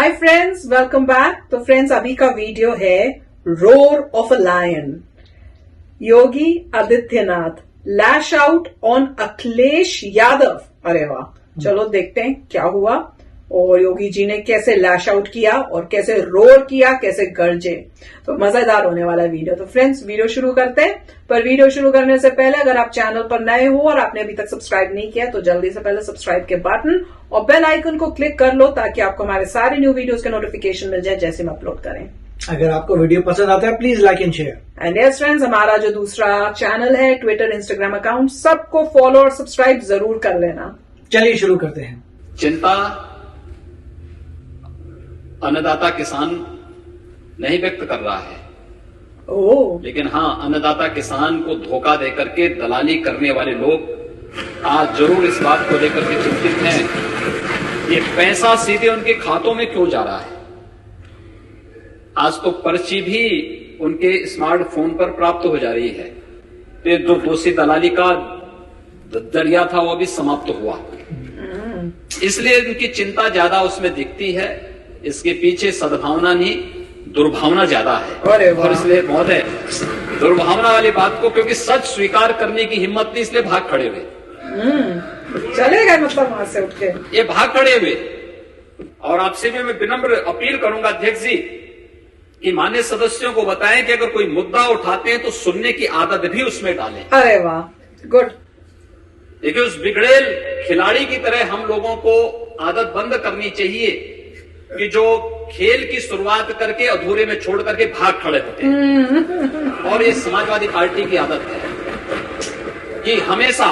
हाय friends, welcome back. तो friends, अभी का वीडियो है roar of a lion. Yogi Adityanath lash out on Akhilesh Yadav. अरे वाह, चलो देखते हैं क्या हुआ और योगी जी ने कैसे लैश आउट किया और कैसे रोर किया, कैसे गरजे। तो मजेदार होने वाला वीडियो। तो फ्रेंड्स, वीडियो शुरू करते हैं। पर वीडियो शुरू करने से पहले अगर आप चैनल पर नए हो और आपने अभी तक सब्सक्राइब नहीं किया तो जल्दी से पहले सब्सक्राइब के बटन और बेल आइकन को क्लिक कर लो ताकि आपको हमारे सारे न्यू वीडियोस के नोटिफिकेशन मिल जाए जैसे हम अपलोड करें। अगर आपको वीडियो पसंद आता है please like and share. And yes friends, हमारा जो दूसरा चैनल है, ट्विटर, इंस्टाग्राम अकाउंट, सबको फॉलो और सब्सक्राइब जरूर कर लेना। चलिए शुरू करते हैं। चिंता अन्नदाता किसान नहीं व्यक्त कर रहा है, लेकिन हाँ, अन्नदाता किसान को धोखा देकर के दलाली करने वाले लोग आज जरूर इस बात को लेकर के चिंतित हैं ये पैसा सीधे उनके खातों में क्यों जा रहा है। आज तो पर्ची भी उनके स्मार्टफोन पर प्राप्त हो जा रही है। तो जो दोषी दलाली का दरिया था वो भी समाप्त हुआ, इसलिए उनकी चिंता ज्यादा उसमें दिखती है। इसके पीछे सद्भावना नहीं, दुर्भावना ज्यादा है। और इसलिए महोदय, दुर्भावना वाली बात को क्योंकि सच स्वीकार करने की हिम्मत नहीं, इसलिए भाग खड़े हुए। चले गए मतलब वहां से उठ के ये भाग खड़े हुए। और आपसे भी मैं विनम्र अपील करूंगा अध्यक्ष जी कि माननीय सदस्यों को बताएं कि अगर कोई मुद्दा उठाते हैं तो सुनने की आदत भी उसमें डालें। अरे वाह, गुड। देखिए, उस बिगड़ेल खिलाड़ी की तरह हम लोगों को आदत बंद करनी चाहिए कि जो खेल की शुरुआत करके अधूरे में छोड़ करके भाग खड़े होते हैं। और ये समाजवादी पार्टी की आदत है कि हमेशा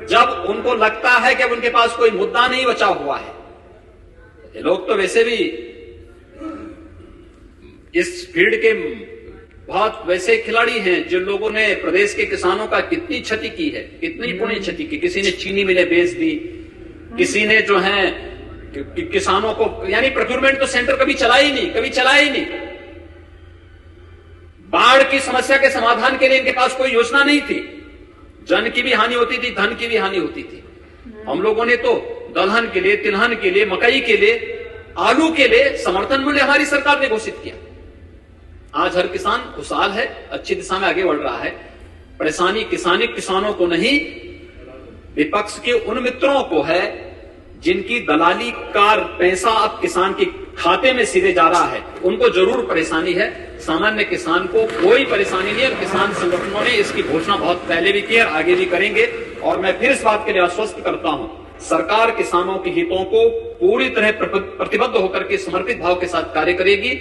जब उनको लगता है कि अब उनके पास कोई मुद्दा नहीं बचा हुआ है, ये लोग तो वैसे भी इस फील्ड के बहुत वैसे खिलाड़ी हैं जिन लोगों ने प्रदेश के किसानों का कितनी क्षति की है, कितनी पुण्य क्षति की। किसी ने चीनी मिलें बेच दी, किसी ने जो है किसानों को, यानी प्रोक्योरमेंट तो सेंटर कभी चला ही नहीं। बाढ़ की समस्या के समाधान के लिए इनके पास कोई योजना नहीं थी। जन की भी हानि होती थी, धन की भी हानि होती थी। हम लोगों ने तो दलहन के लिए, तिलहन के लिए, मकई के लिए, आलू के लिए समर्थन मूल्य हमारी सरकार ने घोषित किया। आज हर किसान खुशहाल है, अच्छी दिशा में आगे बढ़ रहा है। परेशानी किसानों को नहीं, विपक्ष के उन मित्रों को है जिनकी दलाली का पैसा अब किसान के खाते में सीधे जा रहा है, उनको जरूर परेशानी है। सामान्य किसान को कोई परेशानी नहीं है। किसान संगठनों ने इसकी घोषणा बहुत पहले भी की और आगे भी करेंगे। और मैं फिर इस बात के लिए आश्वस्त करता हूं, सरकार किसानों के हितों को पूरी तरह प्रतिबद्ध होकर के समर्पित भाव के साथ कार्य करेगी।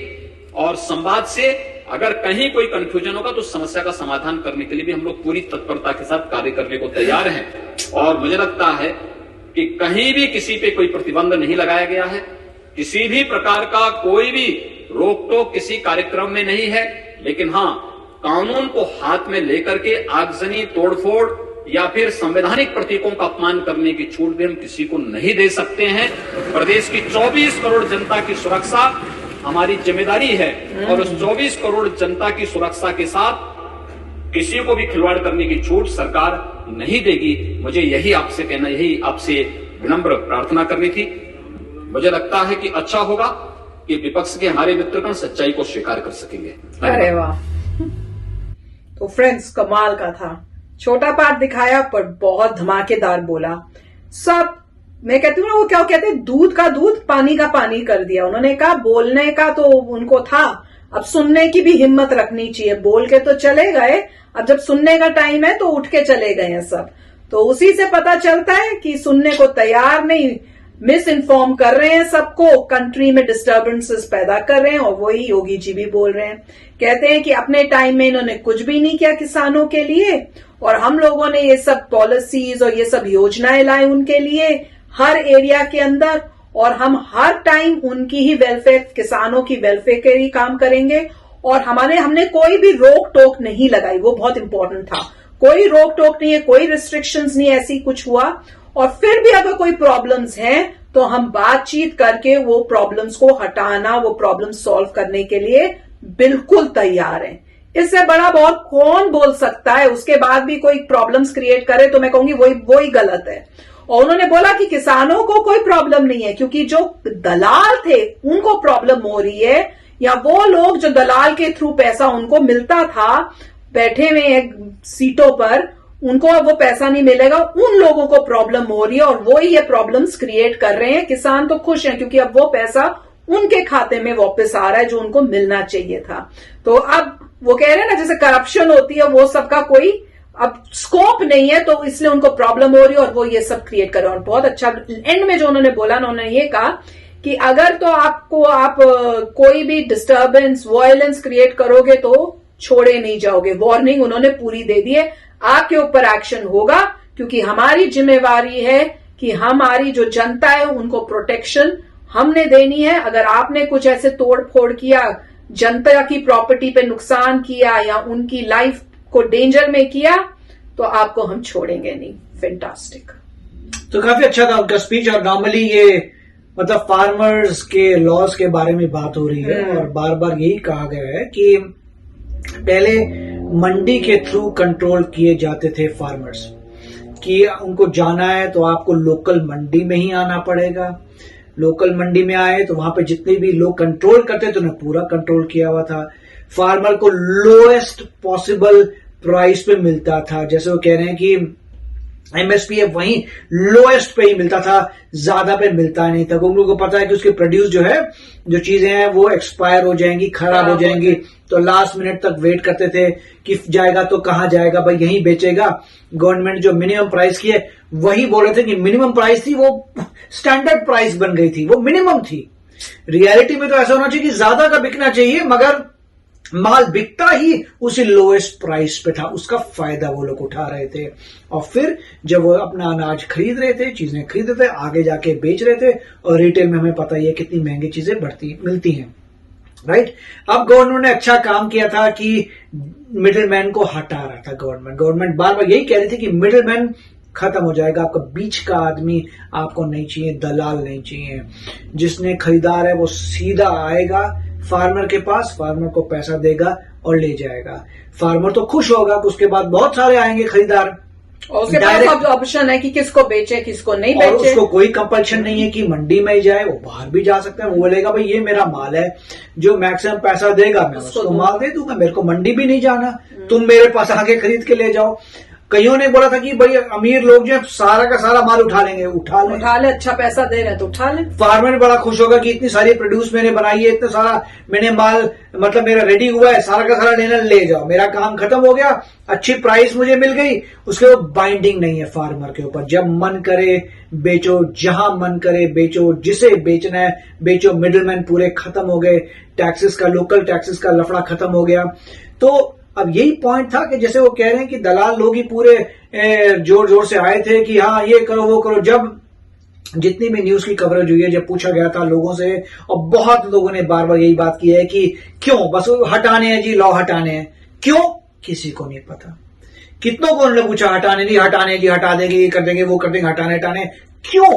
और संवाद से अगर कहीं कोई कंफ्यूजन होगा तो समस्या का समाधान करने के लिए भी हम लोग पूरी तत्परता के साथ कार्य करने को तैयार हैं। और मुझे लगता है कि कहीं भी किसी पे कोई प्रतिबंध नहीं लगाया गया है, किसी भी प्रकार का कोई भी रोक टोक किसी कार्यक्रम में नहीं है। लेकिन हाँ, कानून को हाथ में लेकर के आगजनी, तोड़फोड़ या फिर संवैधानिक प्रतीकों का अपमान करने की छूट भी हम किसी को नहीं दे सकते हैं। प्रदेश की 24 करोड़ जनता की सुरक्षा हमारी जिम्मेदारी है और उस 24 करोड़ जनता की सुरक्षा के साथ किसी को भी खिलवाड़ करने की छूट सरकार नहीं देगी। मुझे यही आपसे कहना, यही आपसे विनम्र प्रार्थना करनी थी। मुझे लगता है कि अच्छा होगा कि विपक्ष के हमारे मित्रगण सच्चाई को स्वीकार कर सकेंगे। अरे वाह। तो फ्रेंड्स, कमाल का था। छोटा पार्ट दिखाया पर बहुत धमाकेदार बोला। सब मैं कहती हूँ ना, वो क्या कहते हैं, दूध का दूध, पानी का पानी कर दिया। उन्होंने कहा बोलने का तो उनको था, अब सुनने की भी हिम्मत रखनी चाहिए। बोल के तो चले गए, अब जब सुनने का टाइम है तो उठ के चले गए हैं सब। तो उसी से पता चलता है कि सुनने को तैयार नहीं, मिस इन्फॉर्म कर रहे हैं सबको, कंट्री में डिस्टर्बेंसेस पैदा कर रहे हैं। और वही योगी जी भी बोल रहे हैं, कहते हैं कि अपने टाइम में इन्होंने कुछ भी नहीं किया किसानों के लिए और हम लोगों ने ये सब पॉलिसीज और ये सब योजनाएं लाई उनके लिए हर एरिया के अंदर, और हम हर टाइम उनकी ही वेलफेयर, किसानों की वेलफेयर के लिए काम करेंगे। और हमने कोई भी रोक टोक नहीं लगाई, वो बहुत इंपॉर्टेंट था। कोई रोक टोक नहीं है, कोई रिस्ट्रिक्शंस नहीं, ऐसी कुछ हुआ। और फिर भी अगर कोई प्रॉब्लम्स हैं तो हम बातचीत करके वो प्रॉब्लम्स को हटाना, वो प्रॉब्लम सॉल्व करने के लिए बिल्कुल तैयार हैं। इससे बड़ा बहुत कौन बोल सकता है। उसके बाद भी कोई प्रॉब्लम्स क्रिएट करे तो मैं कहूंगी वही गलत है। और उन्होंने बोला कि किसानों को कोई प्रॉब्लम नहीं है, क्योंकि जो दलाल थे उनको प्रॉब्लम हो रही है, या वो लोग जो दलाल के थ्रू पैसा उनको मिलता था बैठे हुए सीटों पर, उनको अब वो पैसा नहीं मिलेगा, उन लोगों को प्रॉब्लम हो रही है और वो ही ये प्रॉब्लम्स क्रिएट कर रहे हैं। किसान तो खुश हैं क्योंकि अब वो पैसा उनके खाते में वापस आ रहा है जो उनको मिलना चाहिए था। तो अब वो कह रहे हैं ना, जैसे करप्शन होती है वो सबका कोई अब स्कोप नहीं है, तो इसलिए उनको प्रॉब्लम हो रही है और वो ये सब क्रिएट कर रहे हैं। और बहुत अच्छा एंड में जो उन्होंने बोला ना, उन्होंने ये कहा कि अगर तो आप कोई भी डिस्टर्बेंस वायलेंस क्रिएट करोगे तो छोड़े नहीं जाओगे। वार्निंग उन्होंने पूरी दे दी है, आपके ऊपर एक्शन होगा, क्योंकि हमारी जिम्मेवारी है कि हमारी जो जनता है उनको प्रोटेक्शन हमने देनी है। अगर आपने कुछ ऐसे तोड़ फोड़ किया, जनता की प्रॉपर्टी पे नुकसान किया या उनकी लाइफ को डेंजर में किया, तो आपको हम छोड़ेंगे नहीं। फैंटास्टिक। तो काफी अच्छा था उनका स्पीच। और नॉर्मली ये मतलब फार्मर्स के लॉज के बारे में बात हो रही है और बार बार यही कहा गया है कि पहले मंडी के थ्रू कंट्रोल किए जाते थे फार्मर्स, कि उनको जाना है तो आपको लोकल मंडी में ही आना पड़ेगा। लोकल मंडी में आए तो वहां पे जितने भी लोग कंट्रोल करते थे उन्हें पूरा कंट्रोल किया हुआ था। फार्मर को लोएस्ट पॉसिबल प्राइस पे मिलता था, जैसे वो कह रहे हैं कि एमएसपी है वहीं लोएस्ट पे ही मिलता था, ज्यादा पे मिलता नहीं था। उन लोगों को पता है कि उसके प्रोड्यूस जो है, जो चीजें हैं वो एक्सपायर हो जाएंगी, खराब हो जाएंगी, तो लास्ट मिनट तक वेट करते थे कि जाएगा तो कहां जाएगा, भाई यहीं बेचेगा। गवर्नमेंट जो मिनिमम प्राइस की है वही बोल रहे थे कि मिनिमम प्राइस थी, वो स्टैंडर्ड प्राइस बन गई थी, वो मिनिमम थी। रियलिटी में तो ऐसा होना चाहिए कि ज्यादा का बिकना चाहिए, मगर माल बिकता ही उसी लोएस्ट प्राइस पे था, उसका फायदा वो लोग उठा रहे थे। और फिर जब वो अपना अनाज खरीद रहे थे, चीजें खरीद रहे थे, आगे जाके बेच रहे थे, और रिटेल में हमें पता ही है कितनी महंगी चीजें मिलती हैं, राइट। अब गवर्नमेंट ने अच्छा काम किया था कि मिडिलमैन को हटा रहा था। गवर्नमेंट बार बार यही कह रही थी कि मिडिलमैन खत्म हो जाएगा, आपका बीच का आदमी आपको नहीं चाहिए, दलाल नहीं चाहिए। जिसने खरीदार है वो सीधा आएगा फार्मर के पास, फार्मर को पैसा देगा और ले जाएगा। फार्मर तो खुश होगा, उसके बाद बहुत सारे आएंगे खरीदार, और उसके पास अब ऑप्शन है कि किसको बेचे किसको नहीं बेचे। और उसको कोई कंपल्शन नहीं है कि मंडी में ही जाए, वो बाहर भी जा सकता है। वो बोलेगा भाई ये मेरा माल है, जो मैक्सिमम पैसा देगा मैं उसको माल दे दूंगा, मेरे को मंडी भी नहीं जाना, तुम मेरे पास आके खरीद के ले जाओ। कईयों ने बोला था कि भाई अमीर लोग जो सारा का सारा माल उठा लेंगे, उठा ले, अच्छा पैसा दे रहे हैं तो उठा ले। फार्मर बड़ा खुश होगा कि इतनी सारी प्रोड्यूस मैंने बनाई है, इतना सारा मैंने माल मतलब मेरा रेडी हुआ है, सारा का सारा लेना ले जाओ, मेरा काम खत्म हो गया, अच्छी प्राइस मुझे मिल गई। उसके बाइंडिंग नहीं है फार्मर के ऊपर, जब मन करे बेचो, जहां मन करे बेचो, जिसे बेचना है बेचो। मिडिलमैन पूरे खत्म हो गए, टैक्सेस का, लोकल टैक्सेस का लफड़ा खत्म हो गया। तो अब यही पॉइंट था कि जैसे वो कह रहे हैं कि दलाल लोग ही पूरे जोर जोर से आए थे कि हाँ ये करो वो करो। जब जितनी भी न्यूज की कवरेज हुई है, जब पूछा गया था लोगों से, और बहुत लोगों ने बार बार यही बात की है कि क्यों बस हटाने हैं जी, लॉ हटाने हैं, क्यों किसी को नहीं पता। कितनों को उन्होंने पूछा हटाने नहीं हटाने जी, हटा देंगे, ये कर देंगे, वो कर देंगे, हटाने क्यों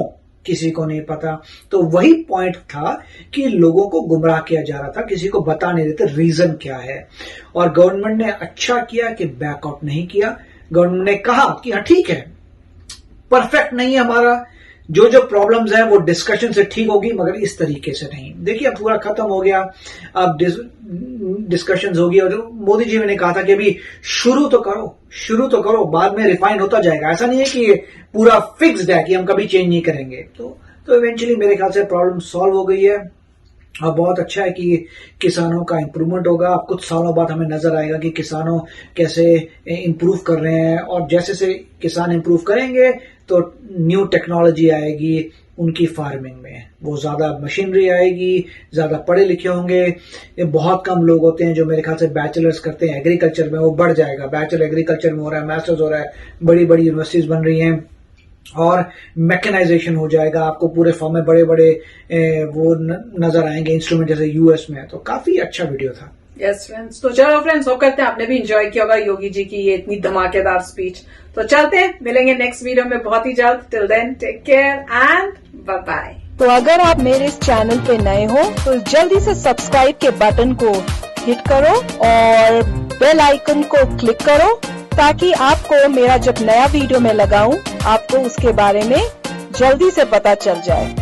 किसी को नहीं पता। तो वही पॉइंट था कि लोगों को गुमराह किया जा रहा था, किसी को बता नहीं देते रीजन क्या है। और गवर्नमेंट ने अच्छा किया कि बैकआउट नहीं किया। गवर्नमेंट ने कहा कि हाँ ठीक है, परफेक्ट नहीं है हमारा, जो जो प्रॉब्लम्स हैं वो डिस्कशन से ठीक होगी, मगर इस तरीके से नहीं। देखिए अब पूरा खत्म हो गया, अब डिस्कशंस होगी। और मोदी जी ने कहा था कि अभी शुरू तो करो, बाद में रिफाइन होता जाएगा। ऐसा नहीं है कि पूरा फिक्स्ड है कि हम कभी चेंज नहीं करेंगे। तो इवेंचुअली मेरे ख्याल से प्रॉब्लम सॉल्व हो गई है, और बहुत अच्छा है कि किसानों का इंप्रूवमेंट होगा। अब कुछ सालों बाद हमें नजर आएगा कि किसानों कैसे इंप्रूव कर रहे हैं, और जैसे से किसान इंप्रूव करेंगे तो न्यू टेक्नोलॉजी आएगी उनकी फार्मिंग में, वो ज्यादा मशीनरी आएगी, ज्यादा पढ़े लिखे होंगे। ये बहुत कम लोग होते हैं जो मेरे ख्याल से बैचलर्स करते हैं एग्रीकल्चर में, वो बढ़ जाएगा। बैचलर एग्रीकल्चर में हो रहा है, मास्टर्स हो रहा है, बड़ी बड़ी यूनिवर्सिटीज बन रही हैं, और मैकेनाइजेशन हो जाएगा। आपको पूरे फॉर्म में बड़े बड़े वो नजर आएंगे इंस्ट्रूमेंट, जैसे यूएस में। तो काफी अच्छा वीडियो था। यस फ्रेंड्स, तो चलो फ्रेंड्स, होप करते हैं आपने भी एंजॉय किया होगा योगी जी की ये इतनी धमाकेदार स्पीच। तो चलते हैं, मिलेंगे नेक्स्ट वीडियो में बहुत ही जल्द। Till then take care and bye bye. तो अगर आप मेरे इस चैनल पे नए हो तो जल्दी से सब्सक्राइब के बटन को हिट करो और बेल आइकन को क्लिक करो, ताकि आपको मेरा जब नया वीडियो मैं लगाऊं आपको उसके बारे में जल्दी से पता चल जाए।